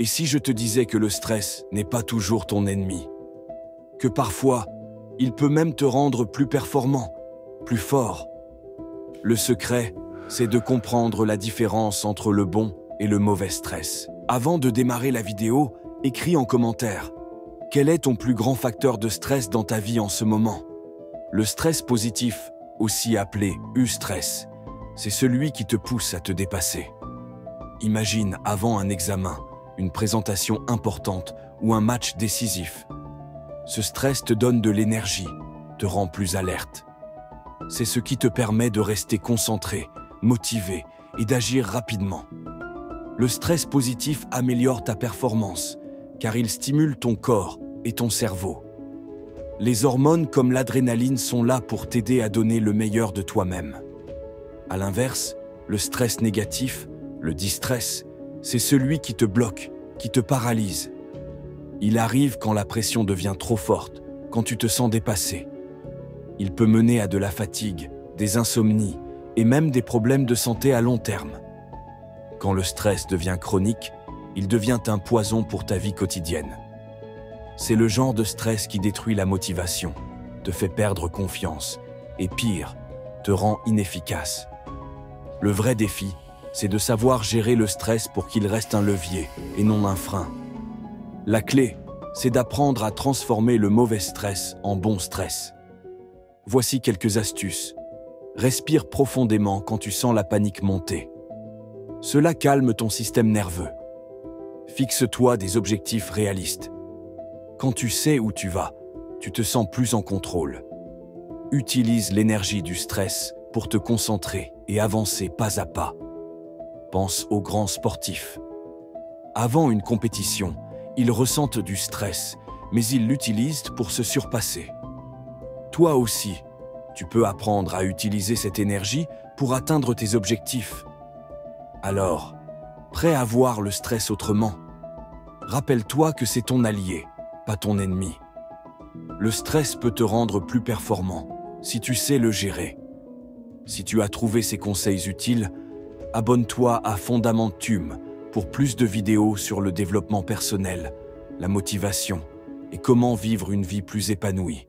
Et si je te disais que le stress n'est pas toujours ton ennemi? Que parfois, il peut même te rendre plus performant, plus fort. Le secret, c'est de comprendre la différence entre le bon et le mauvais stress. Avant de démarrer la vidéo, écris en commentaire. Quel est ton plus grand facteur de stress dans ta vie en ce moment? Le stress positif, aussi appelé eustress, c'est celui qui te pousse à te dépasser. Imagine avant un examen, une présentation importante ou un match décisif. Ce stress te donne de l'énergie, te rend plus alerte. C'est ce qui te permet de rester concentré, motivé et d'agir rapidement. Le stress positif améliore ta performance, car il stimule ton corps et ton cerveau. Les hormones comme l'adrénaline sont là pour t'aider à donner le meilleur de toi-même. À l'inverse, le stress négatif, le distress, c'est celui qui te bloque, qui te paralyse. Il arrive quand la pression devient trop forte, quand tu te sens dépassé. Il peut mener à de la fatigue, des insomnies et même des problèmes de santé à long terme. Quand le stress devient chronique, il devient un poison pour ta vie quotidienne. C'est le genre de stress qui détruit la motivation, te fait perdre confiance et pire, te rend inefficace. Le vrai défi, c'est de savoir gérer le stress pour qu'il reste un levier et non un frein. La clé, c'est d'apprendre à transformer le mauvais stress en bon stress. Voici quelques astuces. Respire profondément quand tu sens la panique monter. Cela calme ton système nerveux. Fixe-toi des objectifs réalistes. Quand tu sais où tu vas, tu te sens plus en contrôle. Utilise l'énergie du stress pour te concentrer et avancer pas à pas. Pense aux grands sportifs. Avant une compétition, ils ressentent du stress, mais ils l'utilisent pour se surpasser. Toi aussi, tu peux apprendre à utiliser cette énergie pour atteindre tes objectifs. Alors, prêt à voir le stress autrement? Rappelle-toi que c'est ton allié, pas ton ennemi. Le stress peut te rendre plus performant si tu sais le gérer. Si tu as trouvé ces conseils utiles, abonne-toi à Fondamentum pour plus de vidéos sur le développement personnel, la motivation et comment vivre une vie plus épanouie.